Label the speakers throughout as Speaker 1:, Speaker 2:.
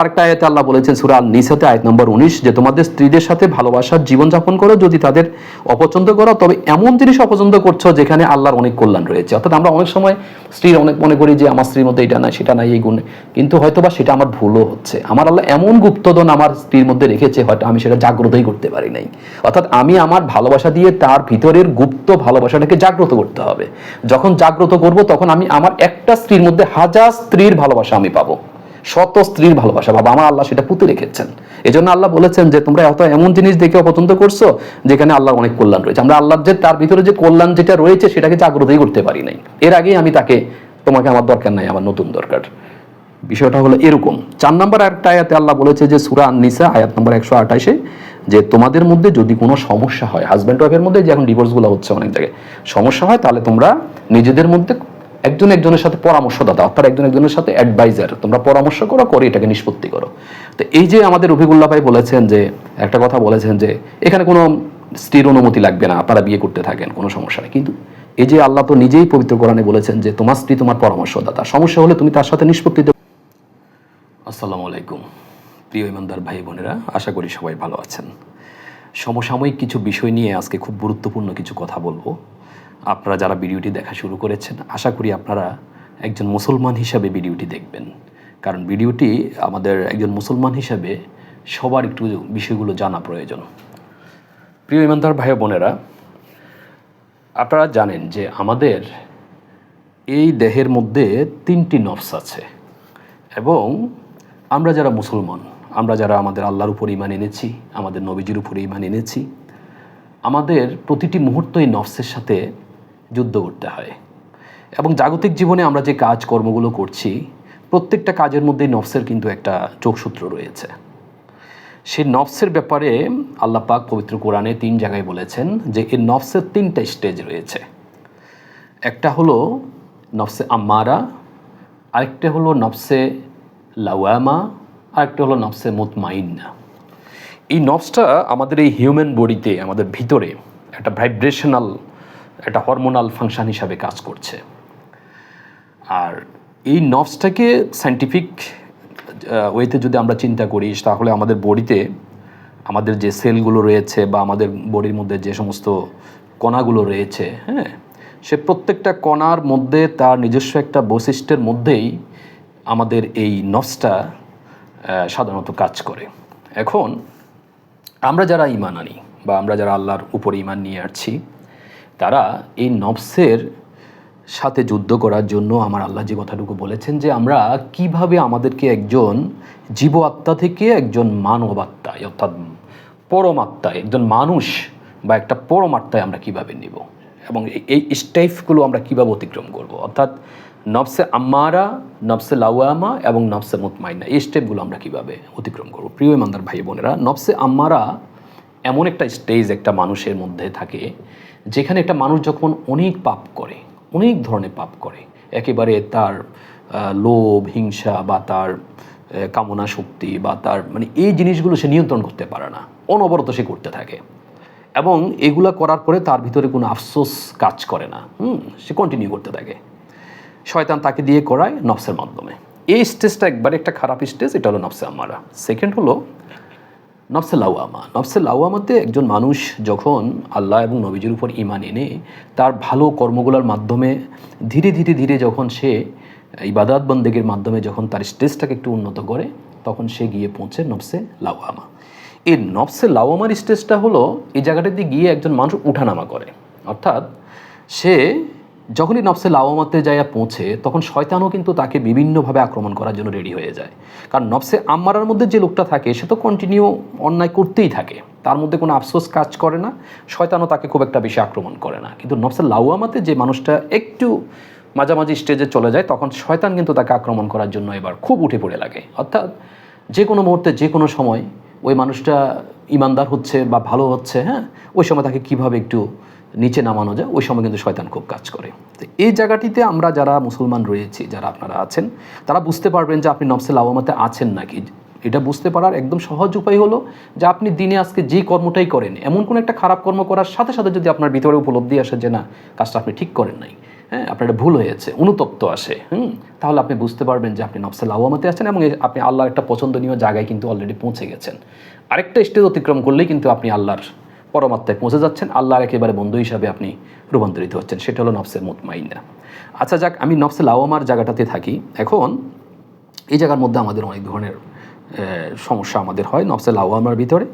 Speaker 1: আরেকটা আয়াতে আল্লাহ বলেছেন সূরা আন-নিসাতে আয়াত নম্বর 19 যে তোমাদের স্ত্রীদের সাথে ভালোবাসার জীবনযাপন করো, যদি তাদের অপছন্দ করো তবে এমন জিনিস অপছন্দ করছো যেখানে আল্লাহর অনেক কল্যাণ রয়েছে। অর্থাৎ আমরা অনেক সময় স্ত্রীর অনেক মনে করি যে আমার স্ত্রীর মধ্যে এটা নাই সেটা নাই এই গুণ, কিন্তু হয়তোবা সেটা আমার ভুলও হচ্ছে। আমার আল্লাহ এমন গুপ্তধন আমার স্ত্রীর মধ্যে রেখেছে হয়তো আমি সেটা জাগ্রতই করতে পারি নাই। অর্থাৎ আমি আমার ভালোবাসা দিয়ে তার ভিতরের গুপ্ত ভালোবাসাটাকে জাগ্রত করতে হবে। যখন জাগ্রত করব তখন আমি আমার একটা স্ত্রীর মধ্যে হাজার স্ত্রীর ভালোবাসা আমি পাবো, শত স্ত্রীর ভালোবাসা বাবা আমার আল্লাহ সেটা পুঁতে রেখেছেন। এই জন্য আল্লাহ বলেছেন যে তোমরা হয়তো এমন জিনিস দেখে অপছন্দ করছো যেখানে আল্লাহর অনেক কল্যাণ রয়েছে। আমরা আল্লাহর যে তার ভিতরে যে কল্যাণ যেটা রয়েছে সেটাকে জাগ্রতই করতে পারি নাই। এর আগেই আমি তাকে তোমাকে আমার দরকার নাই, আমার নতুন দরকার। বিষয়টা হলো এরকম। 4 নম্বর একটা আয়াতে আল্লাহ বলেছে যে সূরা আন-নিসা আয়াত নম্বর 128 যে তোমাদের মধ্যে যদি কোনো সমস্যা হয়, হাজব্যান্ড ওয়াইফের মধ্যে যে এখন ডিভোর্সগুলো হচ্ছে অনেক জায়গায় সমস্যা হয়, তাহলে তোমরা নিজেদের মধ্যে একজন একজনের সাথে পরামর্শদাতা অর্থাৎ একজন একজনের সাথে অ্যাডভাইজার তোমরা পরামর্শ করে এটাকে নিষ্পত্তি করো। তো এই যে আমাদের রফিকুল্লাহ ভাই বলেছেন যে একটা কথা বলেছেন যে এখানে কোনো স্ত্রীর অনুমতি লাগবে না, আপনারা বিয়ে করতে থাকেন, কোনো সমস্যা নেই। কিন্তু এই যে আল্লাহ তো নিজেই পবিত্র কোরআনে বলেছেন যে তোমার স্ত্রী তোমার পরামর্শদাতা, সমস্যা হলে তুমি তার সাথে নিষ্পত্তি। আসসালামু আলাইকুম প্রিয় ইমানদার ভাই বোনেরা, আশা করি সবাই ভালো আছেন। সমসাময়িক কিছু বিষয় নিয়ে আজকে খুব গুরুত্বপূর্ণ কিছু কথা বলবো। আপনারা যারা ভিডিওটি দেখা শুরু করেছেন আশা করি আপনারা একজন মুসলমান হিসাবে ভিডিওটি দেখবেন, কারণ ভিডিওটি আমাদের একজন মুসলমান হিসাবে সবার একটু বিষয়গুলো জানা প্রয়োজন। প্রিয় ইমানদার ভাই বোনেরা, আপনারা জানেন যে আমাদের এই দেহের মধ্যে 3টি নফস আছে এবং আমরা যারা মুসলমান, আমরা যারা আমাদের আল্লাহর উপর ঈমান এনেছি, আমাদের নবীজির উপর ঈমান এনেছি, আমাদের প্রতিটি মুহূর্ত এই নফসের সাথে যুদ্ধ করতে হয়। এবং জাগতিক জীবনে আমরা যে কাজকর্মগুলো করছি প্রত্যেকটা কাজের মধ্যেই নফসের কিন্তু একটা যোগসূত্র রয়েছে। সেই নফসের ব্যাপারে আল্লাহ পাক পবিত্র কোরআনে 3 জায়গায় বলেছেন যে এই নফসের 3টা স্টেজ রয়েছে। একটা হলো নফসে আম্মারা, আরেকটা হলো নফসে লাওয়ামা, আরেকটা হলো নফসে মুতমাইন্না। এই নফসটা আমাদের এই হিউম্যান বডিতে আমাদের ভিতরে একটা ভাইব্রেশনাল একটা হরমোনাল ফাংশন হিসাবে কাজ করছে। আর এই নফসটাকে সায়েন্টিফিক ওয়েতে যদি আমরা চিন্তা করি তাহলে আমাদের বডিতে আমাদের যে সেলগুলো রয়েছে বা আমাদের বডির মধ্যে যে সমস্ত কণাগুলো রয়েছে, হ্যাঁ, সে প্রত্যেকটা কণার মধ্যে তার নিজস্ব একটা বৈশিষ্ট্যের মধ্যেই আমাদের এই নফসটা সাধারণত কাজ করে। এখন আমরা যারা ঈমান আনি বা আমরা যারা আল্লাহর উপর ঈমান নিয়ে আসছি তারা এই নফসের সাথে যুদ্ধ করার জন্য আমার আল্লাহ যে কথাটুকু বলেছেন যে আমরা কিভাবে আমাদেরকে একজন জীব আত্মা থেকে একজন মানব আত্মায় অর্থাৎ পরমাত্মায় একজন মানুষ বা একটা পরমাত্মায় আমরা কিভাবে নিব এবং এই স্টেপগুলো আমরা কিভাবে অতিক্রম করব, অর্থাৎ নফসে আম্মারা, নফসে লাওয়ামা এবং নফসে মুতমাইন্না, এই স্টেপগুলো আমরা কিভাবে অতিক্রম করব। প্রিয় ইমানদার ভাই বোনেরা, নফসে আম্মারা এমন একটা স্টেজ একটা মানুষের মধ্যে থাকে যেখানে একটা মানুষ যখন অনেক পাপ করে, অনেক ধরনের পাপ করে, একেবারে তার লোভ, হিংসা বা তার কামনা শক্তি বা তার মানে এই জিনিসগুলো সে নিয়ন্ত্রণ করতে পারে না, অনবরত সে করতে থাকে এবং এগুলা করার পরে তার ভিতরে কোনো আফসোস কাজ করে না, সে কন্টিনিউ করতে থাকে। শয়তান তাকে দিয়ে করায় নফসের মাধ্যমে। এই স্টেজটা একবারে একটা খারাপ স্টেজ, এটা হলো নফসে আম্মারা। সেকেন্ড হলো নফসে লাওয়ামা। নফসে লাওয়ামাতে একজন মানুষ যখন আল্লাহ এবং নবীজির উপর ঈমান এনে তার ভালো কর্মগুলোর মাধ্যমে ধীরে ধীরে ধীরে যখন সে ইবাদত বন্দেগীর মাধ্যমে যখন তার স্টেজটাকে একটু উন্নত করে তখন সে গিয়ে পৌঁছে নফসে লাওয়ামা। এই নফসে লাওয়ামার স্টেজটা হলো এই জায়গাটাতে গিয়ে একজন মানুষ উঠানামা করে, অর্থাৎ সে যখনই নফসে লাওয়ামাতে যাইয়া পৌঁছে তখন শয়তানও কিন্তু তাকে বিভিন্নভাবে আক্রমণ করার জন্য রেডি হয়ে যায়। কারণ নফসে আম্মারার মধ্যে যে লোকটা থাকে সে তো কন্টিনিউ অন্যায় করতেই থাকে, তার মধ্যে কোনো আফসোস কাজ করে না, শয়তানও তাকে খুব একটা বেশি আক্রমণ করে না। কিন্তু নফসে লাওয়ামাতে যে মানুষটা একটু মাঝামাঝি স্টেজে চলে যায় তখন শয়তান কিন্তু তাকে আক্রমণ করার জন্য এবার খুব উঠে পড়ে লাগে। অর্থাৎ যে কোনো মুহূর্তে যে কোনো সময় ওই মানুষটা ইমানদার হচ্ছে বা ভালো হচ্ছে, হ্যাঁ, ওই সময় তাকে কীভাবে একটু নিচে নামানো যায় ওই সময় কিন্তু শয়তান খুব কাজ করে। তো এই জায়গাটিতে আমরা যারা মুসলমান রয়েছি, যারা আপনারা আছেন, তারা বুঝতে পারবেন যে আপনি নফসে লাওয়ামাতে আছেন নাকি। এটা বুঝতে পারার একদম সহজ উপায় হলো যে আপনি দিনে আজকে যে কর্মটাই করেন, এমন কোনো একটা খারাপ কর্ম করার সাথে সাথে যদি আপনার ভিতরে উপলব্ধি আসে যে না কাজটা আপনি ঠিক করেন নাই, হ্যাঁ, আপনার এটা ভুল হয়েছে, অনুতপ্ত আসে, তাহলে আপনি বুঝতে পারবেন যে আপনি নফসে লাওয়ামাতে আছেন এবং আপনি আল্লাহর একটা পছন্দনীয় জায়গায় কিন্তু অলরেডি পৌঁছে গেছেন। আরেকটা স্টেজ অতিক্রম করলেই কিন্তু আপনি আল্লাহর পরমাত্মায় পৌঁছে যাচ্ছেন, আল্লাহর একেবারে বন্ধু হিসাবে আপনি রূপান্তরিত হচ্ছেন। সেটা হলো নফসে মুতমাইন্না। আচ্ছা যাক, আমি নফসে লাওয়ামার জায়গাটাতে থাকি। এখন এই জায়গার মধ্যে আমাদের অনেক ধরনের সমস্যা আমাদের হয় নফসে লাওয়ামার ভিতরে।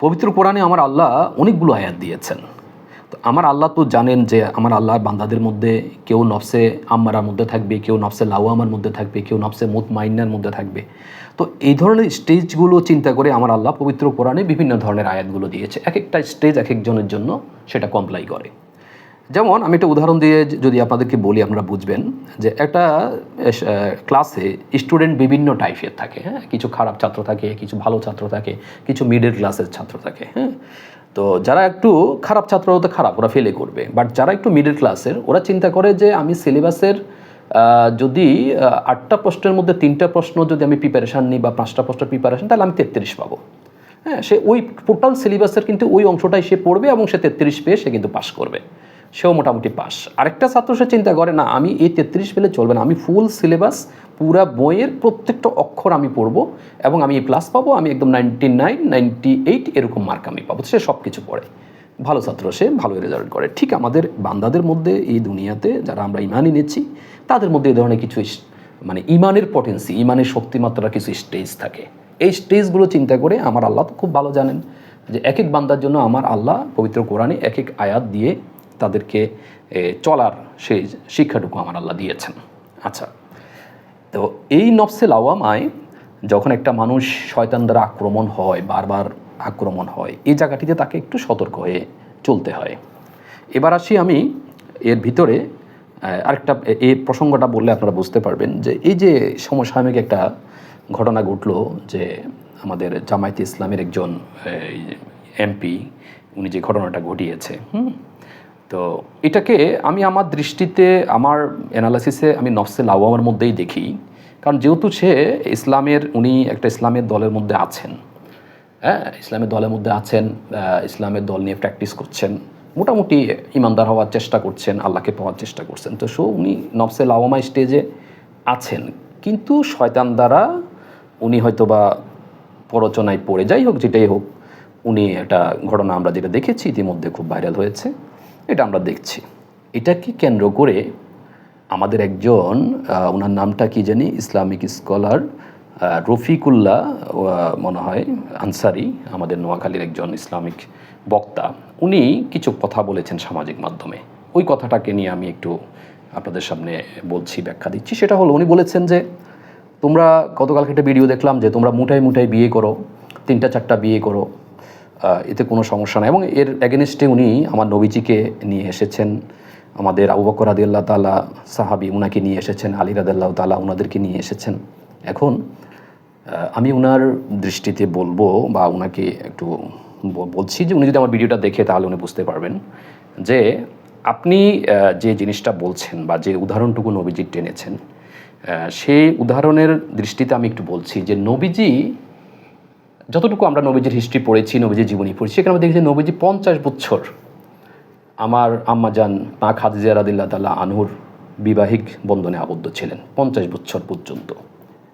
Speaker 1: পবিত্র কোরআনে আমার আল্লাহ অনেকগুলো আয়াত দিয়েছেন। তো আমার আল্লাহ তো জানেন যে আমার আল্লাহর বান্দাদের মধ্যে কেউ নফসে আম্মারার মধ্যে থাকবে, কেউ নফসে লাওয়ামার মধ্যে থাকবে, কেউ নফসে মুতমাইন্নার মধ্যে থাকবে। তো এই ধরনের স্টেজগুলো চিন্তা করে আমার আল্লাহ পবিত্র কোরআনে বিভিন্ন ধরনের আয়াতগুলো দিয়েছে। এক একটা স্টেজ এক একজনের জন্য সেটা কমপ্লাই করে। যেমন আমি একটা উদাহরণ দিয়ে যদি আপনাদেরকে বলি, আপনারা বুঝবেন যে একটা ক্লাসে স্টুডেন্ট বিভিন্ন টাইপের থাকে। হ্যাঁ, কিছু খারাপ ছাত্র থাকে, কিছু ভালো ছাত্র থাকে, কিছু মিডল ক্লাসের ছাত্র থাকে। হ্যাঁ, তো যারা একটু খারাপ ছাত্র হতে খারাপ, ওরা ফেলে করবে। বাট যারা একটু মিডল ক্লাসের, ওরা চিন্তা করে যে আমি সিলেবাসের যদি 8টা প্রশ্নের মধ্যে 3টা প্রশ্ন যদি আমি প্রিপারেশান নিই বা 5টা প্রশ্নের প্রিপারেশান, তাহলে আমি 33 পাবো। হ্যাঁ, সে ওই টোটাল সিলেবাসের কিন্তু ওই অংশটাই সে পড়বে এবং সে 33 পেয়ে সে কিন্তু পাস করবে, সেও মোটামুটি পাস। আরেকটা ছাত্র সে চিন্তা করে না, আমি এই 33 পেলে চলবে না, আমি ফুল সিলেবাস পুরা বইয়ের প্রত্যেকটা অক্ষর আমি পড়বো এবং আমি প্লাস পাবো, আমি একদম 99, 98 এরকম মার্ক আমি পাবো। সে সব কিছু পড়ে, ভালো ছাত্র, সে ভালো রেজাল্ট করে। ঠিক আমাদের বান্দাদের মধ্যে এই দুনিয়াতে যারা আমরা ইমান এনেছি, তাদের মধ্যে এই ধরনের কিছু মানে ইমানের পটেন্সি, ইমানের শক্তিমাত্রার কিছু স্টেজ থাকে। এই স্টেজগুলো চিন্তা করে আমার আল্লাহ তো খুব ভালো জানেন যে এক এক বান্দার জন্য আমার আল্লাহ পবিত্র কোরআনে এক এক আয়াত দিয়ে তাদেরকে চলার সেই শিক্ষাটুকু আমার আল্লাহ দিয়েছেন। আচ্ছা, তো এই নফসে লাওয়ামায় যখন একটা মানুষ শয়তান দ্বারা আক্রমণ হয়, বারবার আক্রমণ হয়, এই জায়গাটিতে তাকে একটু সতর্ক হয়ে চলতে হয়। এবার আসি আমি এর ভিতরে আরেকটা, এই প্রসঙ্গটা বললে আপনারা বুঝতে পারবেন যে এই যে সমসাময়িক একটা ঘটনা ঘটলো যে আমাদের জামায়াতে ইসলামের একজন এমপি, উনি যে ঘটনাটা ঘটিয়েছে, তো এটাকে আমি আমার দৃষ্টিতে, আমার অ্যানালাইসিসে আমি নফসে লাওয়ামার মধ্যেই দেখি। কারণ যেহেতু সে ইসলামের, উনি একটা ইসলামের দলের মধ্যে আছেন, হ্যাঁ, ইসলামের দলের মধ্যে আছেন, ইসলামের দল নিয়ে প্র্যাকটিস করছেন, মোটামুটি ইমানদার হওয়ার চেষ্টা করছেন, আল্লাহকে পাওয়ার চেষ্টা করছেন। তো উনি নফসে লাওয়ামা স্টেজে আছেন, কিন্তু শয়তান দ্বারা উনি হয়তো বা প্ররোচনায় পড়ে, যাই হোক যেটাই হোক, উনি একটা ঘটনা আমরা যেটা দেখেছি ইতিমধ্যে খুব ভাইরাল হয়েছে, এটা আমরা দেখছি। এটাকে কেন্দ্র করে আমাদের একজন, ওনার নামটা কি জানি, ইসলামিক স্কলার রফিকুল্লাহ মনে হয় আনসারি, আমাদের নোয়াখালীর একজন ইসলামিক বক্তা, উনি কিছু কথা বলেছেন সামাজিক মাধ্যমে। ওই কথাটাকে নিয়ে আমি একটু আপনাদের সামনে বলছি, ব্যাখ্যা দিচ্ছি। সেটা হলো, উনি বলেছেন যে তোমরা, গতকালকে একটা ভিডিও দেখলাম যে তোমরা মুঠায় মুঠায় বিয়ে করো, 3টা 4টা বিয়ে করো, এতে কোনো সমস্যা না। এবং এর এগেনস্টে উনি আমার নবীজিকে নিয়ে এসেছেন, আমাদের আবু বকর রাদিয়াল্লাহু তাআলা সাহাবী, উনাকে নিয়ে এসেছেন, আলী রাদিয়াল্লাহু তাআলা ওনাদেরকে নিয়ে এসেছেন। এখন আমি ওনার দৃষ্টিতে বলবো বা ওনাকে একটু বলছি যে উনি যদি আমার ভিডিওটা দেখে তাহলে উনি বুঝতে পারবেন যে আপনি যে জিনিসটা বলছেন বা যে উদাহরণটুকু নবীজি টেনেছেন, সেই উদাহরণের দৃষ্টিতে আমি একটু বলছি যে নবীজি, যতটুকু আমরা নবীজির হিস্ট্রি পড়েছি, নবীজির জীবনী পড়েছি, সেখানে আমরা দেখি যে নবীজি 50 বছর আমার আম্মাজান মা খাদিজা রাদিয়াল্লাহু তাআলা আনহুর বিবাহিক বন্ধনে আবদ্ধ ছিলেন 50 বছর পর্যন্ত।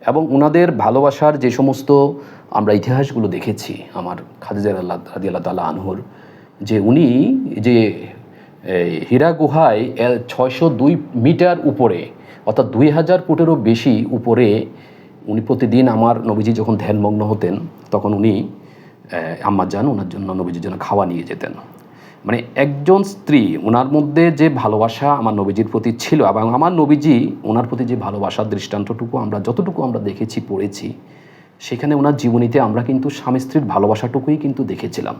Speaker 1: এবং ওনাদের ভালোবাসার যে সমস্ত আমরা ইতিহাসগুলো দেখেছি, আমার খাদিজা রাদিয়াল্লাহু তাআলা আনহুর, যে উনি যে হীরা গুহায় 602 মিটার উপরে, অর্থাৎ 2000 ফুটেরও বেশি উপরে, উনি প্রতিদিন আমার নবীজি যখন ধ্যানমগ্ন হতেন তখন উনি আম্মাজান ওনার জন্য, নবীজির জন্য খাওয়া নিয়ে যেতেন। মানে একজন স্ত্রী, ওনার মধ্যে যে ভালোবাসা আমার নবীজির প্রতি ছিল এবং আমার নবীজি ওনার প্রতি যে ভালোবাসার দৃষ্টান্তটুকু আমরা যতটুকু আমরা দেখেছি, পড়েছি, সেখানে ওনার জীবনীতে আমরা কিন্তু স্বামী স্ত্রীর ভালোবাসাটুকুই কিন্তু দেখেছিলাম।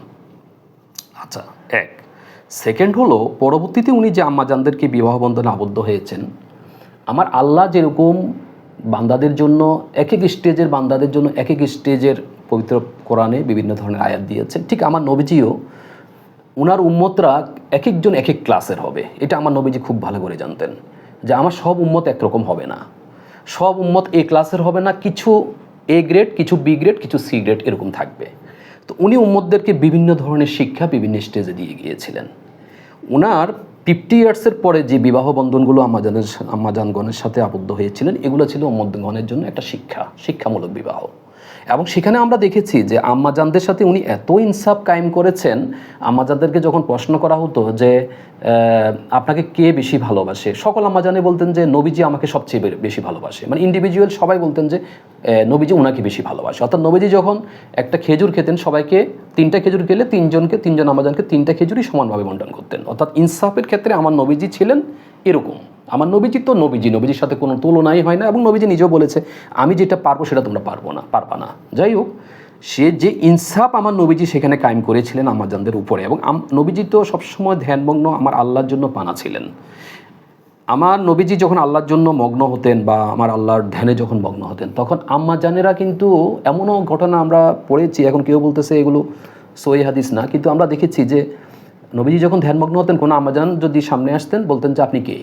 Speaker 1: আচ্ছা, এক। সেকেন্ড হলো, পরবর্তীতে উনি যে আম্মাজানদেরকে বিবাহ বন্ধনে আবদ্ধ হয়েছেন, আমার আল্লাহ যেরকম বান্দাদের জন্য এক এক স্টেজের, বান্দাদের জন্য এক এক স্টেজের পবিত্র কোরআনে বিভিন্ন ধরনের আয়াত দিয়েছেন, ঠিক আমার নবীজিও ওনার উম্মতরা এক একজন এক এক ক্লাসের হবে। এটা আমার নবীজি খুব ভালো করে জানতেন যে আমার সব উম্মত একরকম হবে না, সব উম্মত এ ক্লাসের হবে না, কিছু এ গ্রেড, কিছু বি গ্রেড, কিছু সি গ্রেড, এরকম থাকবে। তো উনি উম্মতদেরকে বিভিন্ন ধরনের শিক্ষা বিভিন্ন স্টেজে দিয়ে গিয়েছিলেন। ওনার 50 ইয়ার্সের পরে যে বিবাহ বন্ধনগুলো আম্মাজানগণের সাথে আবদ্ধ হয়েছিলেন, এগুলো ছিল উম্মতগণের জন্য একটা শিক্ষামূলক বিবাহ। এবং সেখানে আমরা দেখেছি যে আম্মাজানদের সাথে উনি এত ইনসাফ কায়েম করেছেন। আম্মাজানদেরকে যখন প্রশ্ন করা হতো যে আপনাকে কে বেশি ভালোবাসে, সকল আম্মাজানে বলতেন যে নবীজি আমাকে সবচেয়ে বেশি ভালোবাসে, মানে ইন্ডিভিজুয়াল সবাই বলতেন যে নবীজি ওনাকে বেশি ভালোবাসে। অর্থাৎ নবীজি যখন একটা খেজুর খেতেন, সবাইকে 3টা খেজুর খেলে তিনজন আম্মাজানকে 3টা খেজুরই সমানভাবে বন্টন করতেন। অর্থাৎ ইনসাফের ক্ষেত্রে আমার নবীজি ছিলেন এরকম। আমার নবীজি তো নবীজির সাথে কোনো তুলনাই হয় না, এবং নবীজি নিজেও বলেছে আমি যেটা পারবো সেটা তোমরা পারবা না। যাই হোক, সে যে ইনসাফ আমার নবীজি সেখানে কায়েম করেছিলেন আম্মাজানদের উপরে। এবং নবীজি তো সবসময় ধ্যানমগ্ন, আমার আল্লাহর জন্য পানা ছিলেন। আমার নবীজি যখন আল্লাহর জন্য মগ্ন হতেন বা আমার আল্লাহর ধ্যানে যখন মগ্ন হতেন, তখন আম্মাজানেরা কিন্তু এমনও ঘটনা আমরা পড়েছি, এখন কেউ বলতেছে এগুলো সহিহ হাদিস না, কিন্তু আমরা দেখেছি যে নবীজি যখন ধ্যানমগ্ন হতেন, কোনো আম্মাজান যদি সামনে আসতেন বলতেন যে আপনি কে,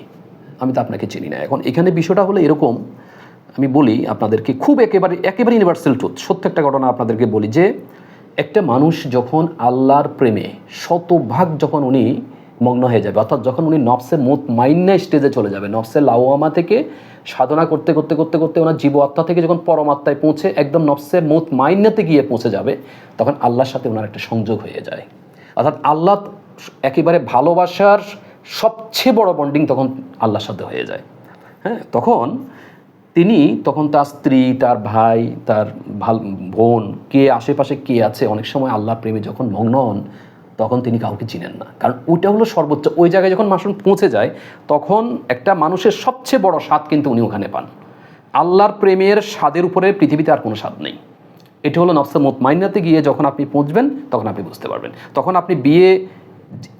Speaker 1: আমি তো আপনাকে চিনি না। এখন এখানে বিষয়টা হলো এরকম, আমি বলি আপনাদেরকে খুব একেবারে ইউনিভার্সাল ট্রুথ, সত্য একটা ঘটনা আপনাদেরকে বলি যে একটা মানুষ যখন আল্লাহর প্রেমে শতভাগ যখন উনি মগ্ন হয়ে যাবে, অর্থাৎ যখন উনি নফসের মুতমাইন্না স্টেজে চলে যাবে, নফসের লাওয়ামা থেকে সাধনা করতে করতে করতে করতে ওনার জীব আত্মা থেকে যখন পরমাত্মায় পৌঁছে একদম নফসের মুতমাইন্নাতে গিয়ে পৌঁছে যাবে, তখন আল্লাহর সাথে ওনার একটা সংযোগ হয়ে যায়। অর্থাৎ আল্লাহ একেবারে ভালোবাসার সবচেয়ে বড় বন্ডিং তখন আল্লাহর সাথে হয়ে যায়। হ্যাঁ, তখন তার স্ত্রী, তার ভাই, তার বোন, কে আশেপাশে কে আছে, অনেক সময় আল্লাহর প্রেমে যখন মগ্ন হন তখন তিনি কাউকে চিনেন না। কারণ ওইটা হলো সর্বোচ্চ। ওই জায়গায় যখন মানুষ পৌঁছে যায়, তখন একটা মানুষের সবচেয়ে বড় স্বাদ কিন্তু উনি ওখানে পান। আল্লাহর প্রেমের স্বাদের উপরে পৃথিবীতে আর কোনো স্বাদ নেই। এটা হলো নফসে মুতমাইন্নাতে গিয়ে যখন আপনি পৌঁছবেন তখন আপনি বুঝতে পারবেন। তখন আপনি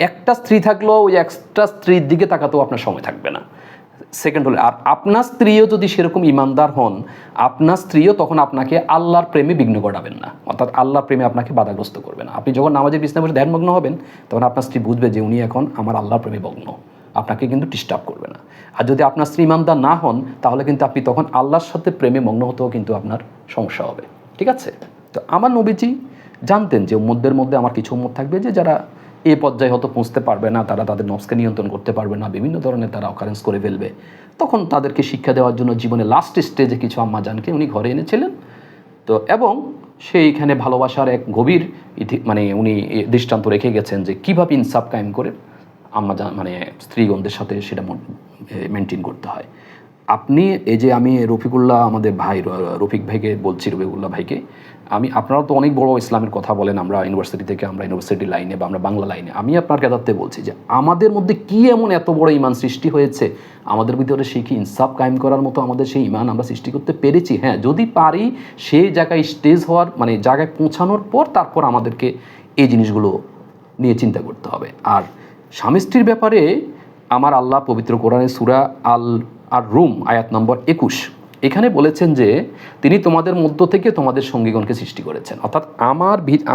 Speaker 1: একটা স্ত্রী থাকলেও ওই একটা স্ত্রীর দিকে তাকাতেও আপনার সময় থাকবে না। সেকেন্ড হলো, আর আপনার স্ত্রীও যদি সেরকম ইমানদার হন, আপনার স্ত্রীও তখন আপনাকে আল্লাহর প্রেমে বিঘ্ন ঘটাবেন না, অর্থাৎ আল্লাহর প্রেমে আপনাকে বাধাগ্রস্ত করবে না। আপনি যখন নামাজের বিছানায় বসে ধ্যানমগ্ন হবেন, তখন আপনার স্ত্রী বুঝবে যে উনি এখন আমার আল্লাহর প্রেমে মগ্ন, আপনাকে কিন্তু ডিস্টার্ব করবে না। আর যদি আপনার স্ত্রী ইমানদার না হন, তাহলে কিন্তু আপনি তখন আল্লাহর সাথে প্রেমে মগ্ন হতেও কিন্তু আপনার সমস্যা হবে। ঠিক আছে? তো আমার নবীজি জানতেন যে উম্মতদের মধ্যে আমার কিছু উম্মত থাকবে যে যারা এই পর্যায়ে হয়তো পৌঁছতে পারবে না, তারা তাদের নফসকে নিয়ন্ত্রণ করতে পারবে না, বিভিন্ন ধরনের তারা অকারেন্স করে ফেলবে। তখন তাদেরকে শিক্ষা দেওয়ার জন্য জীবনের লাস্ট স্টেজে কিছু আম্মাজানকে উনি ঘরে এনেছিলেন। তো এবং সেইখানে ভালোবাসার এক গভীর উনি দৃষ্টান্ত রেখে গেছেন যে কীভাবে ইনসাফ কায়েম করে আম্মাজান স্ত্রীগণদের সাথে সেটা মেনটেন করতে হয়। আপনি এই যে আমি রফিকুল্লাহ আমাদের ভাই রফিক ভাইকে বলছি, রফিকুল্লাহ ভাইকে আপনারা তো অনেক বড় ইসলামের কথা বলেন, আমরা ইউনিভার্সিটি থেকে, আমরা ইউনিভার্সিটি লাইনে বা আমরা বাংলা লাইনে, আমি আপনার কেদারতে বলছি যে আমাদের মধ্যে কি এমন এত বড় ইমান সৃষ্টি হয়েছে, আমাদের ভিতরে সেই কি ইনসাফ কায়েম করার মতো আমাদের সেই ইমান আমরা সৃষ্টি করতে পেরেছি? হ্যাঁ, যদি পারি সেই জায়গায় স্টেজ হওয়ার জায়গায় পৌঁছানোর পর তারপর আমাদেরকে এই জিনিসগুলো নিয়ে চিন্তা করতে হবে। আর স্বামী স্ত্রীর ব্যাপারে আমার আল্লাহ পবিত্র কোরআনে সূরা আর রুম আয়াত নম্বর 21 এখানে বলেছেন যে তিনি তোমাদের মধ্য থেকে তোমাদের সঙ্গীগণকে সৃষ্টি করেছেন। অর্থাৎ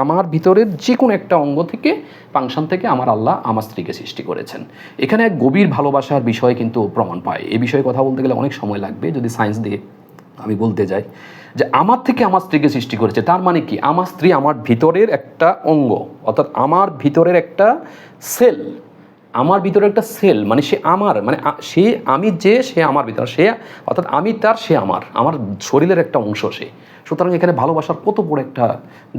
Speaker 1: আমার ভিতরের যে কোনো একটা অঙ্গ থেকে, ফাংশন থেকে আমার আল্লাহ আমার স্ত্রীকে সৃষ্টি করেছেন। এখানে এক গভীর ভালোবাসার বিষয় কিন্তু প্রমাণ পায়। এই বিষয়ে কথা বলতে গেলে অনেক সময় লাগবে, যদি সায়েন্স দিয়ে আমি বলতে যাই যে আমার থেকে আমার স্ত্রীকে সৃষ্টি করেছে, তার মানে কি আমার স্ত্রী আমার ভিতরের একটা অঙ্গ, অর্থাৎ আমার ভিতরের একটা সেল, আমার ভিতরে একটা সেল, সে আমার সে আমি যে সে আমার ভিতরে, সে অর্থাৎ আমি তার, সে আমার শরীরের একটা অংশ সে। সুতরাং এখানে ভালোবাসার কত বড় একটা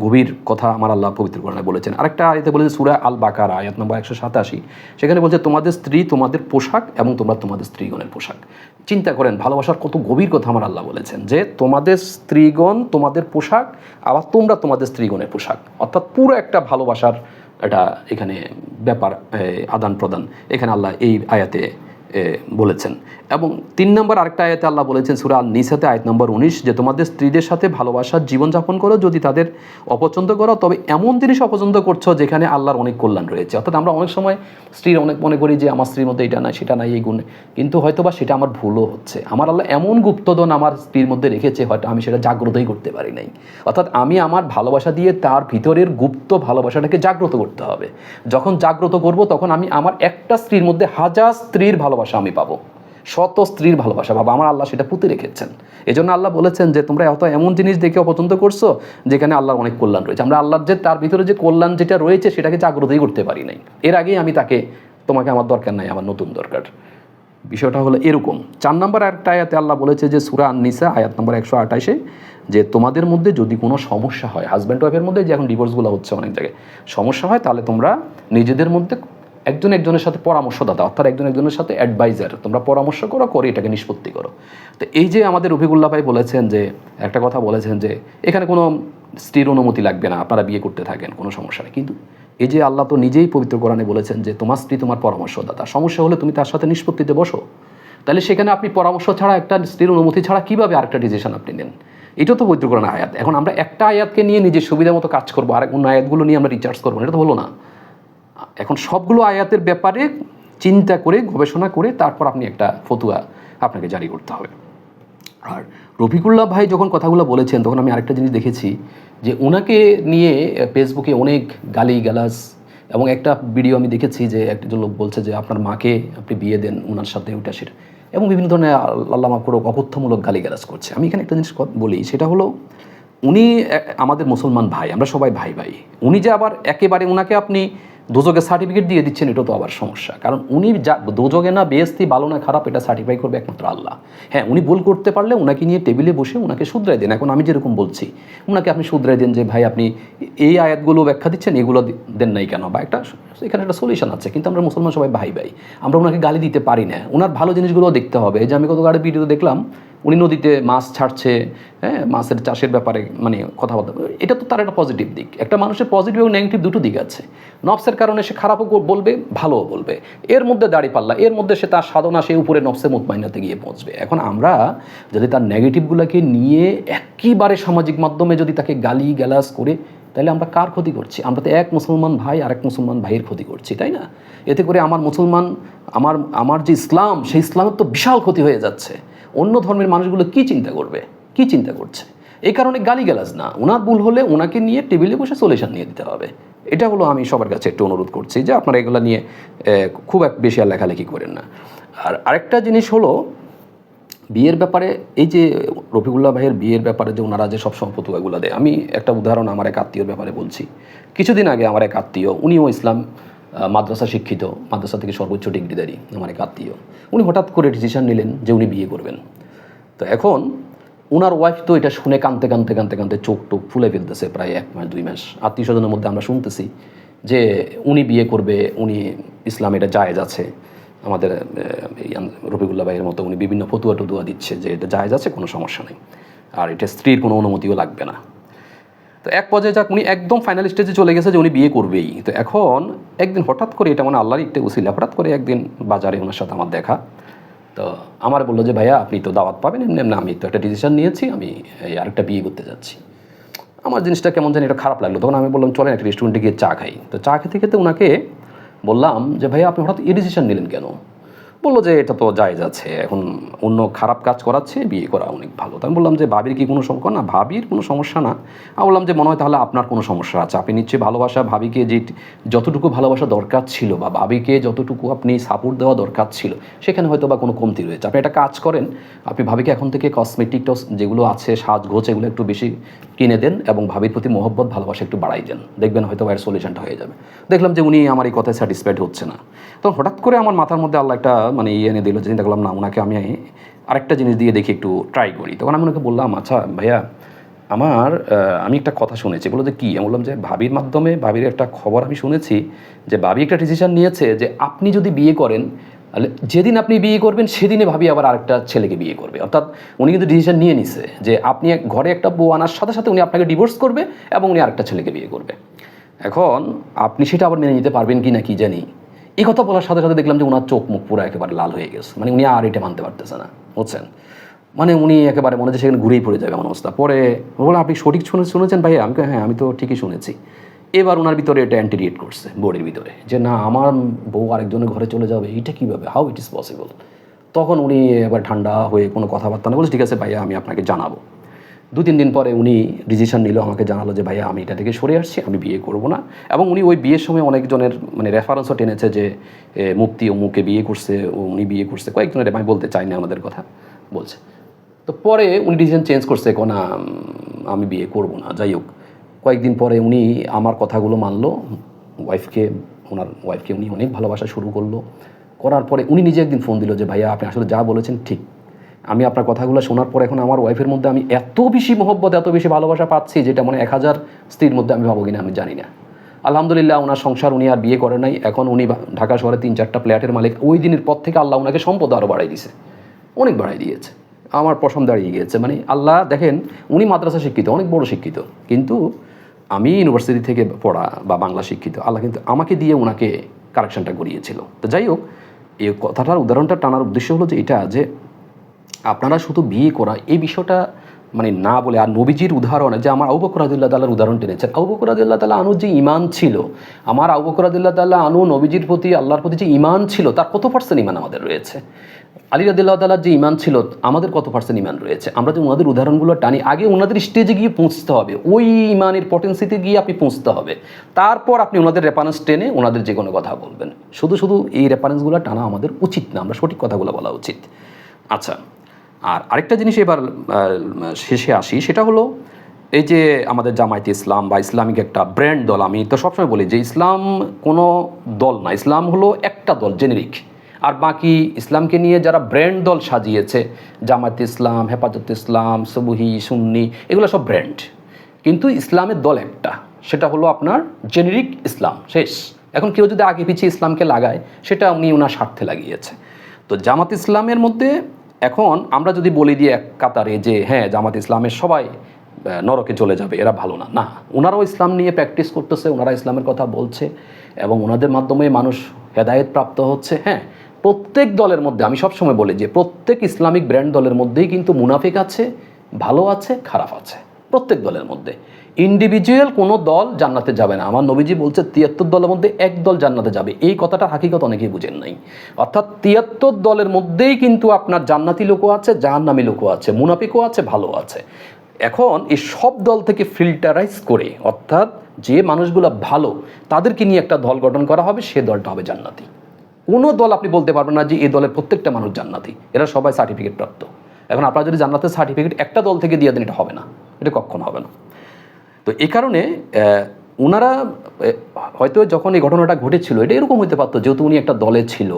Speaker 1: গভীর কথা আমার আল্লাহ পবিত্র কোরআনে বলেছেন। আরেকটা আয়াতে বলেছে সূরা আল বাকারা আয়াত নম্বর 187, সেখানে বলছে তোমাদের স্ত্রী তোমাদের পোশাক এবং তোমরা তোমাদের স্ত্রীগণের পোশাক। চিন্তা করেন ভালোবাসার কত গভীর কথা আমার আল্লাহ বলেছেন যে তোমাদের স্ত্রীগণ তোমাদের পোশাক, আবার তোমরা তোমাদের স্ত্রীগণের পোশাক। অর্থাৎ পুরো একটা ভালোবাসার এটা এখানে ব্যাপার, আদান প্রদান এখানে আল্লাহ এই আয়াতে বলেছেন। এবং 3 নম্বর আরেকটা আয়াতে আল্লাহ বলেছেন সূরা আন নিসাতে আয়াত নম্বর 19 যে তোমাদের স্ত্রীদের সাথে ভালোবাসার জীবনযাপন করো, যদি তাদের অপছন্দ করো তবে এমন জিনিস অপছন্দ করছো যেখানে আল্লাহর অনেক কল্যাণ রয়েছে। অর্থাৎ আমরা অনেক সময় স্ত্রীর অনেক মনে করি যে আমার স্ত্রীর মধ্যে এটা নাই সেটা নাই এই গুণ, কিন্তু হয়তো বা সেটা আমার ভুলও হচ্ছে। আমার আল্লাহ এমন গুপ্তধন আমার স্ত্রীর মধ্যে রেখেছে, হয়তো আমি সেটা জাগ্রতই করতে পারি নাই। অর্থাৎ আমি আমার ভালোবাসা দিয়ে তার ভিতরের গুপ্ত ভালোবাসাটাকে জাগ্রত করতে হবে। যখন জাগ্রত করব তখন আমি আমার একটা স্ত্রীর মধ্যে 1000 স্ত্রীর ভালোবাসা আমি পাবো, শত স্ত্রীর ভালোবাসা পাবো। আমার আল্লাহ সেটা পুঁতে রেখেছেন। এজন্য আল্লাহ বলেছেন যে তোমরা হয়তো এমন জিনিস দেখে অপছন্দ করছো যেখানে আল্লাহর অনেক কল্যাণ রয়েছে। আমরা আল্লাহর যে তার ভিতরে যে কল্যাণ যেটা রয়েছে সেটাকে জাগ্রতই করতে পারি নাই, এর আগেই আমি তাকে তোমাকে আমার দরকার নাই, আমার নতুন দরকার। বিষয়টা হলো এরকম। 4 নম্বর একটা আয়াতে আল্লাহ বলেছে যে সূরা আন-নিসা আয়াত নম্বর 128 যে তোমাদের মধ্যে যদি কোনো সমস্যা হয়, হাজব্যান্ড ওয়াইফের মধ্যে যে এখন ডিভোর্সগুলো হচ্ছে অনেক জায়গায় সমস্যা হয়, তাহলে তোমরা নিজেদের মধ্যে একজন একজনের সাথে পরামর্শদাতা, অর্থাৎ একজন একজনের সাথে অ্যাডভাইজার, তোমরা পরামর্শ করে এটাকে নিষ্পত্তি করো। তো এই যে আমাদের রফিকুল্লাহ ভাই বলেছেন যে একটা কথা বলেছেন যে এখানে কোনো স্ত্রীর অনুমতি লাগবে না, আপনারা বিয়ে করতে থাকেন, কোনো সমস্যা নেই। কিন্তু এই যে আল্লাহ তো নিজেই পবিত্র কোরআনে বলেছেন যে তোমার স্ত্রী তোমার পরামর্শদাতা, সমস্যা হলে তুমি তার সাথে নিষ্পত্তিতে বসো। তাহলে সেখানে আপনি পরামর্শ ছাড়া, একটা স্ত্রীর অনুমতি ছাড়া কীভাবে আরেকটা ডিসিশন আপনি নেন? এটা তো পবিত্র কোরআন আয়াত। এখন আমরা একটা আয়াতকে নিয়ে নিজের সুবিধা মতো কাজ করবো, আর অন্য আয়াতগুলো নিয়ে আমরা রিচার্জ করবো, এটা তো হলো না। এখন সবগুলো আয়াতের ব্যাপারে চিন্তা করে গবেষণা করে তারপর আপনি একটা ফতুয়া আপনাকে জারি করতে হবে। আর রফিকুল্লাহ ভাই যখন কথাগুলো বলেছেন তখন আমি আরেকটা জিনিস দেখেছি যে ওনাকে নিয়ে ফেসবুকে অনেক গালি গালাজ, এবং একটা ভিডিও আমি দেখেছি যে একজন লোক বলছে যে আপনার মাকে আপনি বিয়ে দেন ওনার সাথে, ওইটা সেটা, এবং বিভিন্ন ধরনের আল্লাহ মাফ করুক অকথ্যমূলক গালি গালাজ করছে। আমি এখানে একটা জিনিস বলি, সেটা হলো উনি আমাদের মুসলমান ভাই, আমরা সবাই ভাই ভাই। উনি যে আবার একেবারে ওনাকে আপনি দোজকের সার্টিফিকেট দিয়ে দিচ্ছেন, এটা তো আবার সমস্যা। কারণ উনি যা দোজকে না বেহেশতি, ভালো না খারাপ, এটা সার্টিফাই করবে একমাত্র আল্লাহ। হ্যাঁ, উনি ভুল করতে পারলে ওনাকে নিয়ে টেবিলে বসে ওনাকে শুধরাই দেন। এখন আমি যেরকম বলছি ওনাকে আপনি শুধরাই দেন যে ভাই আপনি এই আয়াতগুলো ব্যাখ্যা দিচ্ছেন, এগুলো দেন নাই কেন, বা একটা এখানে একটা সলিউশন আছে। কিন্তু আমরা মুসলমান সবাই ভাই ভাই, আমরা ওনাকে গালি দিতে পারি না। ওনার ভালো জিনিসগুলো দেখতে হবে। যে আমি গতকাল ভিডিওতে দেখলাম উনি নদীতে মাছ ছাড়ছে, হ্যাঁ, মাছের চাষের ব্যাপারে মানে কথাবার্তা, এটা তো তার একটা পজিটিভ দিক। একটা মানুষের পজিটিভ এবং নেগেটিভ দুটো দিক আছে। নফসের কারণে সে খারাপও বলবে, ভালোও বলবে, এর মধ্যে দাঁড়িপাল্লা, এর মধ্যে সে তার সাধনা, সে উপরে নফসে মুতমাইনাতে গিয়ে পৌঁছবে। এখন আমরা যদি তার নেগেটিভগুলোকে নিয়ে একেবারে সামাজিক মাধ্যমে যদি তাকে গালি গ্যালাস করে, তাহলে আমরা কার ক্ষতি করছি? আমরা তো এক মুসলমান ভাই আরেক মুসলমান ভাইয়ের ক্ষতি করছি, তাই না? এতে করে আমার মুসলমান, আমার যে ইসলাম, সেই ইসলামের তো বিশাল ক্ষতি হয়ে যাচ্ছে। অন্য ধর্মের মানুষগুলো কি চিন্তা করবে, কি চিন্তা করছে? এই কারণে গালিগালাজ না, ওনার ভুল হলে ওনাকে নিয়ে টেবিলে বসে সলিউশন নিয়ে দিতে হবে। এটা হলো আমি সবার কাছে একটু অনুরোধ করছি যে আপনারা এগুলো নিয়ে খুব এক বেশি আর লেখালেখি করেন না। আর আরেকটা জিনিস হলো বিয়ের ব্যাপারে, এই যে রফিকুল্লাহ ভাইয়ের বিয়ের ব্যাপারে যে ওনারা যে সবসময় ফতুয়াগুলো দেয়, আমি একটা উদাহরণ আমার এক আত্মীয়র ব্যাপারে বলছি। কিছুদিন আগে আমার এক আত্মীয়, উনিও ইসলাম মাদ্রাসা শিক্ষিত, মাদ্রাসা থেকে সর্বোচ্চ ডিগ্রিধারী আমার এক আত্মীয়, উনি হঠাৎ করে ডিসিশন নিলেন যে উনি বিয়ে করবেন। তো এখন ওনার ওয়াইফ তো এটা শুনে কাঁদতে কাঁদতে কাঁদতে কাঁদতে চোখ টোক ফুলে ফেলতেছে, প্রায় 1 মাস 2 মাস। আত্মীয় স্বজনের মধ্যে আমরা শুনতেছি যে উনি বিয়ে করবে, উনি ইসলাম এটা জায়েজ আছে। আমাদের রফিকুল্লাহ ভাইয়ের মতো উনি বিভিন্ন ফতুয়া টতুয়া দিচ্ছে যে এটা জায়েজ আছে, কোনো সমস্যা নেই, আর এটা স্ত্রীর কোনো অনুমতিও লাগবে না। তো এক পর্যায়ে যাক উনি একদম ফাইনাল স্টেজে চলে গেছে যে উনি বিয়ে করবেই। তো এখন একদিন হঠাৎ করে, এটা মানে আল্লাহর একটা উসিলা, হঠাৎ করে একদিন বাজারে ওনার সাথে আমার দেখা। তো আমার বললো যে ভাইয়া আপনি তো দাওয়াত পাবেন, এমনি এমনি আমি তো একটা ডিসিশন নিয়েছি, আমি এই আরেকটা বিয়ে করতে যাচ্ছি। আমার জিনিসটা কেমন জানি এটা খারাপ লাগলো। তখন আমি বললাম চলেন একটা রেস্টুরেন্টে গিয়ে চা খাই। তো চা খেতে খেতে ওনাকে বললাম যে ভাইয়া আপনি হঠাৎ এই ডিসিশন নিলেন কেন? বললো যে এটা তো জায়েজ আছে, এখন অন্য খারাপ কাজ করাচ্ছে, বিয়ে করা অনেক ভালো। তো আমি বললাম যে ভাবির কি কোনো সমস্যা? না, ভাবির কোনো সমস্যা না। আমি বললাম যে মনে হয় তাহলে আপনার কোনো সমস্যা আছে, আপনি নিশ্চয়ই ভালোবাসা, ভাবিকে যে যতটুকু ভালোবাসা দরকার ছিল বা ভাবিকে যতটুকু আপনি সাপোর্ট দেওয়া দরকার ছিল সেখানে হয়তো বা কোনো কমতি রয়েছে। আপনি একটা কাজ করেন, আপনি ভাবিকে এখন থেকে কসমেটিক যেগুলো আছে, সাজগোজ, এগুলো একটু বেশি কিনে দেন এবং ভাবির প্রতি মহব্বত ভালোবাসা একটু বাড়াই দেন, দেখবেন হয়তো এর সলিউশনটা হয়ে যাবে। দেখলাম যে উনি আমার এই কথায় স্যাটিসফাইড হচ্ছে না। তো হঠাৎ করে আমার মাথার মধ্যে আল্লাহ একটা মানে এনে দিল, চিন্তা করলাম না, ওনাকে আমি আরেকটা জিনিস দিয়ে দেখি একটু ট্রাই করি। তখন আমি ওনাকে বললাম আচ্ছা ভাইয়া আমি একটা কথা শুনেছি। বললো যে কী? আমি বললাম যে ভাবির মাধ্যমে, ভাবির একটা খবর আমি শুনেছি যে ভাবি একটা ডিসিশন নিয়েছে যে আপনি যদি বিয়ে করেন, তাহলে যেদিন আপনি বিয়ে করবেন সেদিনে ভাবি আবার আরেকটা ছেলেকে বিয়ে করবে। অর্থাৎ উনি কিন্তু ডিসিশন নিয়ে নিছে যে আপনি ঘরে একটা বউ আনার সাথে সাথে উনি আপনাকে ডিভোর্স করবে এবং উনি আরেকটা ছেলেকে বিয়ে করবে। এখন আপনি সেটা আবার মেনে নিতে পারবেন কি না কি জানি। এই কথা বলার সাথে সাথে দেখলাম যে ওনার চোখ মুখ পুরো একেবারে লাল হয়ে গেছে, মানে উনি আর এটা মানতে পারতেছে না, বুঝছেন? মানে উনি একেবারে মনে হচ্ছে সেখানে ঘুরেই পড়ে যাবে এমন অবস্থা। পরে বললাম আপনি সঠিক শুনেছেন ভাইয়া? আমি হ্যাঁ, আমি তো ঠিকই শুনেছি। এবার ওনার ভিতরে এটা অ্যান্টিরিয়েট করছে বোর্ডের ভিতরে যে না, আমার বউ আরেকজনের ঘরে চলে যাবে, এটা কীভাবে, হাউ ইট ইজ পসিবল। তখন উনি এবার ঠান্ডা হয়ে কোনো কথাবার্তা না বলছে, ঠিক আছে ভাইয়া আমি আপনাকে জানাবো। 2-3 দিন পরে উনি ডিসিশন নিল, আমাকে জানালো যে ভাইয়া আমি এটা থেকে সরে আসছি, আমি বিয়ে করবো না। এবং উনি ওই বিয়ের সময় অনেকজনের মানে রেফারেন্সও টেনেছে যে মুফতি মুখে বিয়ে করছে, উনি বিয়ে করছে, কয়েকজনের, আমি বলতে চাই না ওনাদের কথা বলছে। তো পরে উনি ডিসিশন চেঞ্জ করছে, না আমি বিয়ে করবো না। যাই হোক, কয়েকদিন পরে উনি আমার কথাগুলো মানলো, ওয়াইফকে ওনার ওয়াইফকে উনি অনেক ভালোবাসা শুরু করলো। করার পরে উনি নিজে একদিন ফোন দিল যে ভাইয়া আপনি আসলে যা বলেছেন ঠিক, আমি আপনার কথাগুলো শোনার পর এখন আমার ওয়াইফের মধ্যে আমি এত বেশি মহব্বত, এত বেশি ভালোবাসা পাচ্ছি যেটা মানে 1000 স্ত্রীর মধ্যে আমি পাবো কিনা আমি জানি না। আলহামদুলিল্লাহ ওনার সংসার, উনি আর বিয়ে করেন নাই, এখন উনি ঢাকা শহরে 3-4টা ফ্ল্যাটের মালিক। ওই দিনের পর থেকে আল্লাহ ওনাকে সম্পদ আরও বাড়াই দিয়েছে, অনেক বাড়াই দিয়েছে, আমার পশম দাঁড়িয়ে গিয়েছে। মানে আল্লাহ দেখেন, উনি মাদ্রাসা শিক্ষিত, অনেক বড় শিক্ষিত, কিন্তু আমি ইউনিভার্সিটি থেকে পড়া বা বাংলা শিক্ষিত। আল্লাহ কিন্তু আমাকে দিয়ে ওনাকে কারেকশনটা করিয়েছিল। তো যাই হোক, এই কথাটার উদাহরণটা টানার উদ্দেশ্য হলো যে এটা, যে আপনারা শুধু বিয়ে করা এই বিষয়টা মানে না বলে, আর নবীজির উদাহরণ, যে আমার আবু বকর রাদিয়াল্লাহু তাআলার উদাহরণ টেনেছেন। আবু বকর রাদিয়াল্লাহু তাআলা আনুর যে ঈমান ছিল, আমার আবু বকর রাদিয়াল্লাহু তাআলা আনু নবীজির প্রতি, আল্লাহর প্রতি যে ঈমান ছিল, তার কত পার্সেন্ট ঈমান আমাদের রয়েছে? আলী রাদিয়াল্লাহু তাআলার যে ঈমান ছিল, আমাদের কত পার্সেন্ট ঈমান রয়েছে? আমরা যে ওনাদের উদাহরণগুলো টানি, আগে ওনাদের স্টেজে গিয়ে পৌঁছতে হবে, ওই ঈমানের পটেন্সিতে গিয়ে আপনি পৌঁছতে হবে, তারপর আপনি ওনাদের রেফারেন্স টেনে ওনাদের যে কোনো কথা বলবেন। শুধু শুধু এই রেফারেন্সগুলো টানা আমাদের উচিত না, আমরা সঠিক কথাগুলো বলা উচিত। আচ্ছা, আর আরেকটা জিনিস এবার শেষে আসি, সেটা হলো এই যে আমাদের জামায়াতে ইসলাম বা ইসলামিক একটা ব্র্যান্ড দল। আমি তো সবসময় বলি যে ইসলাম কোনো দল না, ইসলাম হলো একটা দল, জেনেরিক। আর বাকি ইসলামকে নিয়ে যারা ব্র্যান্ড দল সাজিয়েছে, জামায়াতে ইসলাম, হেফাজতে ইসলাম, সবুহি, সুন্নি, এগুলো সব ব্র্যান্ড। কিন্তু ইসলামের দল একটা, সেটা হলো আপনার জেনেরিক ইসলাম, শেষ। এখন কেউ যদি আগে পিছিয়ে ইসলামকে লাগায়, সেটা উনি ওনার স্বার্থে লাগিয়েছে। তো জামাত ইসলামের মধ্যে এখন আমরা যদি বলি দিয়ে এক কাতারে যে হ্যাঁ জামাত ইসলামের সবাই নরকে চলে যাবে, এরা ভালো না, না, ওনারাও ইসলাম নিয়ে প্র্যাকটিস করতেছে, ওনারা ইসলামের কথা বলছে এবং ওনাদের মাধ্যমে মানুষ হেদায়েত প্রাপ্ত হচ্ছে। হ্যাঁ, প্রত্যেক দলের মধ্যে আমি সবসময় বলি যে প্রত্যেক ইসলামিক ব্র্যান্ড দলের মধ্যেই কিন্তু মুনাফিক আছে, ভালো আছে, খারাপ আছে, প্রত্যেক দলের মধ্যে। ইন্ডিভিজুয়াল কোনো দল জান্নাতে যাবে না। আমার নবীজি বলছে 73 দলের মধ্যে এক দল জান্নাতে যাবে। এই কথাটা হাকিকত অনেকেই বুঝেন নাই। অর্থাৎ 73 দলের মধ্যেই কিন্তু আপনার জান্নাতি লোকও আছে, জাহান্নামী লোকও আছে, মুনাফিকও আছে, ভালো আছে। এখন এই সব দল থেকে ফিল্টারাইজ করে, অর্থাৎ যে মানুষগুলো ভালো তাদেরকে নিয়ে একটা দল গঠন করা হবে, সে দলটা হবে জান্নাতি। কোনো দল আপনি বলতে পারবেন না যে এই দলের প্রত্যেকটা মানুষ জান্নাতি, এরা সবাই সার্টিফিকেট প্রাপ্ত। এখন আপনারা যদি জান্নাতের সার্টিফিকেট একটা দল থেকে দিয়ে দেন, এটা হবে না, এটা কখনো হবে না। তো এই কারণে ওনারা হয়তো যখন এই ঘটনাটা ঘটেছিল, এটা এরকম হতে পারতো, যেহেতু উনি একটা দলে ছিল,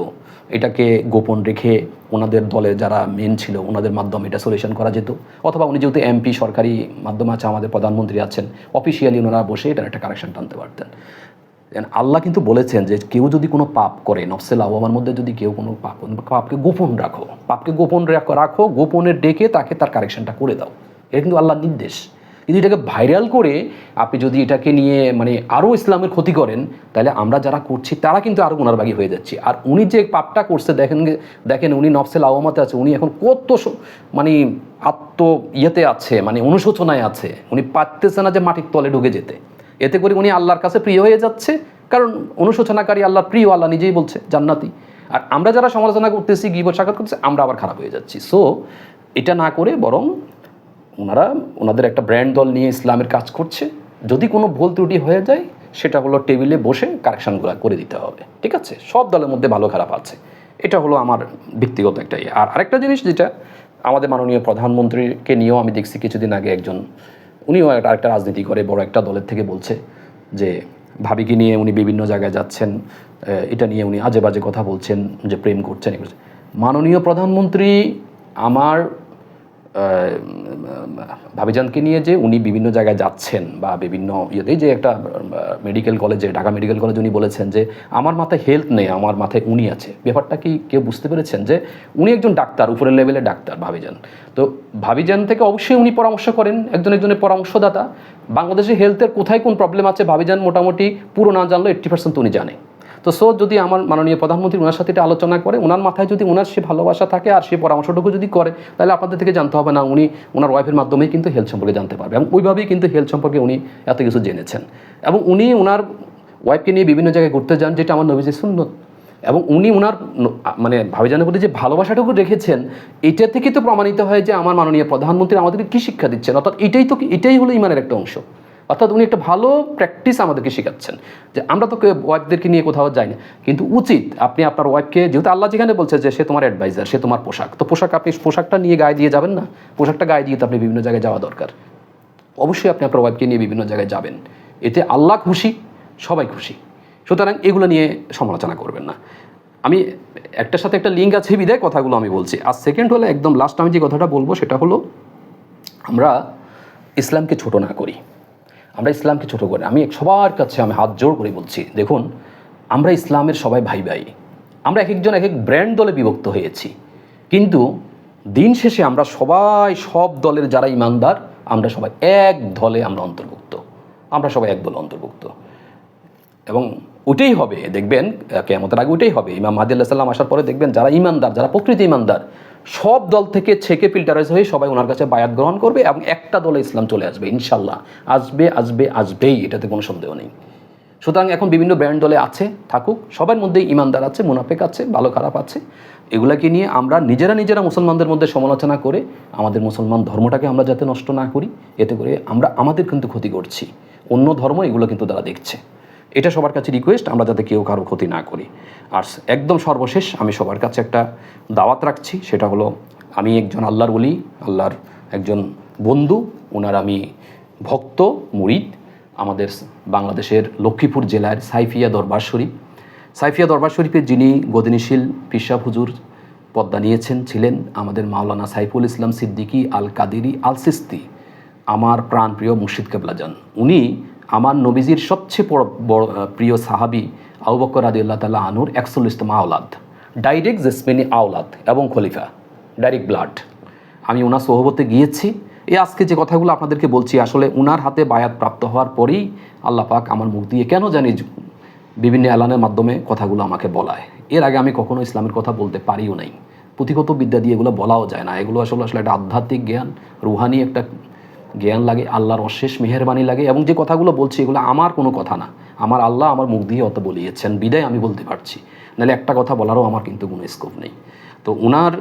Speaker 1: এটাকে গোপন রেখে ওনাদের দলে যারা মেন ছিল ওনাদের মাধ্যমে এটা সলিউশন করা যেত। অথবা উনি যেহেতু এমপি, সরকারি মাধ্যমে আছে, আমাদের প্রধানমন্ত্রী আছেন, অফিসিয়ালি ওনারা বসে এটার একটা কারেকশন টানতে পারতেন। আল্লাহ কিন্তু বলেছেন যে কেউ যদি কোনো পাপ করে, নফসে লাওয়ামার মধ্যে যদি কেউ কোনো পাপকে গোপন রাখো, পাপকে গোপন রাখো, গোপনের ডেকে তাকে তার কারেকশনটা করে দাও, এটা কিন্তু আল্লাহর নির্দেশ। কিন্তু এটাকে ভাইরাল করে আপনি যদি এটাকে নিয়ে মানে আরও ইসলামের ক্ষতি করেন, তাহলে আমরা যারা করছি তারা কিন্তু আরও গুনারবাগী হয়ে যাচ্ছি। আর উনি যে পাপটা করছে দেখেন উনি নফসে লাওয়ামাতে আছে, উনি এখন কত মানে ইয়েতে আছে, মানে অনুশোচনায় আছে, উনি পারতেছে না যে মাটির তলে ঢুকে যেতে। এতে করে উনি আল্লাহর কাছে প্রিয় হয়ে যাচ্ছে, কারণ অনুশোচনাকারী আল্লাহর প্রিয়, আল্লাহ নিজেই বলছে জান্নাতি। আর আমরা যারা সমালোচনা করতেছি, গীবত সাক্ষাৎ করতেছি, আমরা আবার খারাপ হয়ে যাচ্ছি। সো এটা না করে বরং ওনাদের একটা ব্র্যান্ড দল নিয়ে ইসলামের কাজ করছে। যদি কোনো ভুল ত্রুটি হয়ে যায়, সেটা হলো টেবিলে বসে কারেকশনগুলো করে দিতে হবে, ঠিক আছে? সব দলের মধ্যে ভালো খারাপ আছে, এটা হলো আমার ব্যক্তিগত একটা ইয়ে। আর আরেকটা জিনিস যেটা আমাদের মাননীয় প্রধানমন্ত্রীকে নিয়েও আমি দেখছি কিছুদিন আগে একজন, উনিও আরেকটা রাজনীতি করে বড় একটা দলের থেকে বলছে যে ভাবিকে নিয়ে উনি বিভিন্ন জায়গায় যাচ্ছেন, এটা নিয়ে উনি আজে বাজে কথা বলছেন, যে প্রেম করছেন। মাননীয় প্রধানমন্ত্রী আমার ভাবিজানকে নিয়ে যে উনি বিভিন্ন জায়গায় যাচ্ছেন বা বিভিন্ন ইয়েতেই, যে একটা মেডিকেল কলেজে, ঢাকা মেডিকেল কলেজে উনি বলেছেন যে আমার মাথায় হেলথ নেই, আমার মাথায় উনি আছে। ব্যাপারটা কি কেউ বুঝতে পেরেছেন? যে উনি একজন ডাক্তার, উপরের লেভেলের ডাক্তার ভাবিজান। তো ভাবিজান থেকে অবশ্যই উনি পরামর্শ করেন, একজনের পরামর্শদাতা। বাংলাদেশে হেলথের কোথায় কোন প্রবলেম আছে ভাবিজান মোটামুটি পুরো না জানলেও 80% তো উনি জানে। তো যদি আমার মাননীয় প্রধানমন্ত্রী ওনার সাথে এটা আলোচনা করে, ওনার মাথায় যদি ওনার সে ভালোবাসা থাকে আর সে পরামর্শটুকু যদি করে, তাহলে আপনাদের থেকে জানতে হবে না, উনি ওনার ওয়াইফের মাধ্যমেই কিন্তু হেলথ সম্পর্কে জানতে পারবে। এবং ওইভাবেই কিন্তু হেলথ সম্পর্কে উনি এত কিছু জেনেছেন। এবং উনি ওনার ওয়াইফকে নিয়ে বিভিন্ন জায়গায় ঘুরতে যান, যেটা আমার নবীজির সুন্নত। এবং উনি ওনার মানে ভাবিজানের প্রতি যে ভালোবাসাটুকু রেখেছেন, এটা থেকে তো প্রমাণিত হয় যে আমার মাননীয় প্রধানমন্ত্রী আমাদেরকে কী শিক্ষা দিচ্ছেন। অর্থাৎ এটাই হলো ইমানের একটা অংশ। অর্থাৎ উনি একটা ভালো প্র্যাকটিস আমাদেরকে শেখাচ্ছেন, যে আমরা তো ওয়াইফদেরকে নিয়ে কোথাও যাই না, কিন্তু উচিত আপনি আপনার ওয়াইফকে, যেহেতু আল্লাহ যেখানে বলছে যে সে তোমার অ্যাডভাইজার, সে তোমার পোশাক, তো আপনি পোশাকটা নিয়ে গায়ে দিয়ে যাবেন না? পোশাকটা গায়ে দিয়ে তো আপনি বিভিন্ন জায়গায় যাওয়া দরকার। অবশ্যই আপনি আপনার ওয়াইফকে নিয়ে বিভিন্ন জায়গায় যাবেন, এতে আল্লাহ খুশি, সবাই খুশি। সুতরাং এগুলো নিয়ে সমালোচনা করবেন না। আমি একটার সাথে একটা লিঙ্ক আছে বিধায় কথাগুলো আমি বলছি। আর সেকেন্ড হলো, একদম লাস্ট আমি যে কথাটা বলবো সেটা হলো, আমরা ইসলামকে ছোট না করি, আমরা ইসলামকে ছোট করি। আমি সবার কাছে আমি হাত জোড় করে বলছি, দেখুন আমরা ইসলামের সবাই ভাই ভাই, আমরা এক একজন এক এক ব্র্যান্ড দলে বিভক্ত হয়েছি, কিন্তু দিন শেষে আমরা সবাই, সব দলের যারা ইমানদার, আমরা সবাই এক দলে আমরা অন্তর্ভুক্ত, আমরা সবাই এক দলে অন্তর্ভুক্ত। এবং ওটাই হবে, দেখবেন কিয়ামতের আগে ওটাই হবে। ইমাম মাহদী আলাইহিস সালাম আসার পরে দেখবেন যারা ইমানদার, যারা প্রকৃত ইমানদার, সব দল থেকে ছেকে ফিল্টারাইজ হয়ে সবাই ওনার কাছে বায়াত গ্রহণ করবে এবং একটা দলে ইসলাম চলে আসবে ইনশাল্লাহ। আসবেই, এটাতে কোনো সন্দেহ নেই। সুতরাং এখন বিভিন্ন ব্র্যান্ড দলে আছে, থাকুক, সবার মধ্যেই ইমানদার আছে, মুনাফেক আছে, ভালো খারাপ আছে। এগুলাকে নিয়ে আমরা নিজেরা মুসলমানদের মধ্যে সমালোচনা করে আমাদের মুসলমান ধর্মটাকে আমরা যাতে নষ্ট না করি, এতে করে আমরা আমাদের কিন্তু ক্ষতি করছি, অন্য ধর্ম এগুলো কিন্তু তারা দেখছে। এটা সবার কাছে রিকোয়েস্ট, আমরা যাতে কেউ কারো ক্ষতি না করি। আর একদম সর্বশেষ আমি সবার কাছে একটা দাওয়াত রাখছি, সেটা হলো, আমি একজন আল্লাহর ওলি, আল্লাহর একজন বন্ধু, ওনার আমি ভক্ত মুরিদ। আমাদের বাংলাদেশের লক্ষ্মীপুর জেলার সাইফিয়া দরবার শরীফের যিনি গদিনীশীল পিশাব হুজুর পদ্মা নিয়েছেন ছিলেন আমাদের মাওলানা সাইফুল ইসলাম সিদ্দিকী আল কাদেরী আল সিস্তি, আমার প্রাণপ্রিয় মুর্শিদ কেবলাজান। উনি আমার নবীজির সবচেয়ে বড় প্রিয় সাহাবী আবু বকর রাদিয়াল্লাহু তাআলা আনহুর 41তম আওলাদ, ডাইরেক্ট জেসমিনি আওলাদ এবং খলিফা, ডাইরেক্ট ব্লাড। আমি ওনার সোহবতে গিয়েছি। আজকে যে কথাগুলো আপনাদেরকে বলছি, আসলে ওনার হাতে বায়াত প্রাপ্ত হওয়ার পরেই আল্লাহ পাক আমার মুখ দিয়ে কেন জানি বিভিন্ন এলানের মাধ্যমে কথাগুলো আমাকে বলায়। এর আগে আমি কখনো ইসলামের কথা বলতে পারিও নাই, পুঁথিগত বিদ্যা দিয়ে এগুলো বলাও যায় না। এগুলো আসলে একটা আধ্যাত্মিক জ্ঞান, রুহানি একটা জ্ঞান লাগে, আল্লাহর অশেষ মেহেরবানি লাগে। এবং যে কথাগুলো বলছি এগুলো আমার কোনো কথা না, আমার আল্লাহ আমার মুখ দিয়ে অত বলিয়েছেন বিদায় আমি বলতে পারছি, নাহলে একটা কথা বলারও আমার কিন্তু কোনো স্কোপ নেই। তো ওনার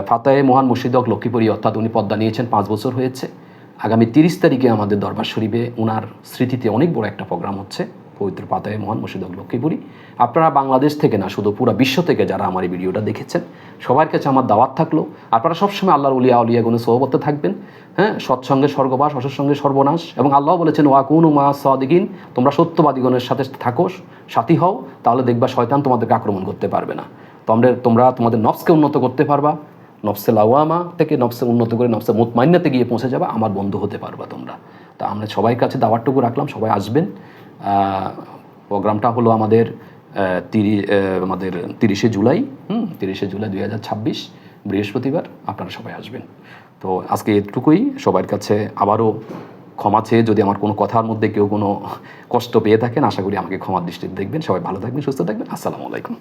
Speaker 1: ফাতায়ে মহান মুর্শিদ হক লক্ষ্মীপুরী, অর্থাৎ উনি পদ্মা নিয়েছেন 5 বছর হয়েছে। আগামী 30 তারিখে আমাদের দরবার শরীফে ওনার স্মৃতিতে অনেক বড় একটা প্রোগ্রাম হচ্ছে, পবিত্র ফাতায়ে মহান মুর্শিদ হক লক্ষ্মীপুরী। আপনারা বাংলাদেশ থেকে না, শুধু পুরো বিশ্ব থেকে যারা আমার এই ভিডিওটা দেখেছেন, সবার কাছে আমার দাওয়াত থাকলো, আপনারা সবসময় আল্লাহর উলিয়া গুণে সোহবতে থাকবেন। হ্যাঁ, সৎসঙ্গে স্বর্গবাস, অসৎসঙ্গে সর্বনাশ। এবং আল্লাহ বলেছেন ওয়াকুনু মা সাদিকিন, তোমরা সত্যবাদীগণের সাথে থাকো, সাথী হও, তাহলে দেখবা শয়তান তোমাদেরকে আক্রমণ করতে পারবে না। তোমরা তোমাদের নফসকে উন্নত করতে পারবা, নফসে লাওয়ামা থেকে নফসে উন্নত করে নফসে মুতমাইন্নাতে গিয়ে পৌঁছে যাবা, আমার বন্ধু হতে পারবা তোমরা। তা আমরা সবাই কাছে দাওয়াতটুকু রাখলাম, সবাই আসবেন। প্রোগ্রামটা হলো আমাদের 30শে জুলাই 2026 বৃহস্পতিবার, আপনারা সবাই আসবেন। তো আজকে এটুকুই, সবার কাছে আবারও ক্ষমা চেয়ে যদি আমার কোনো কথার মধ্যে কেউ কোনো কষ্ট পেয়ে থাকেন, আশা করি আমাকে ক্ষমার দৃষ্টিতে দেখবেন। সবাই ভালো থাকবেন, সুস্থ থাকবেন। আসসালামু আলাইকুম।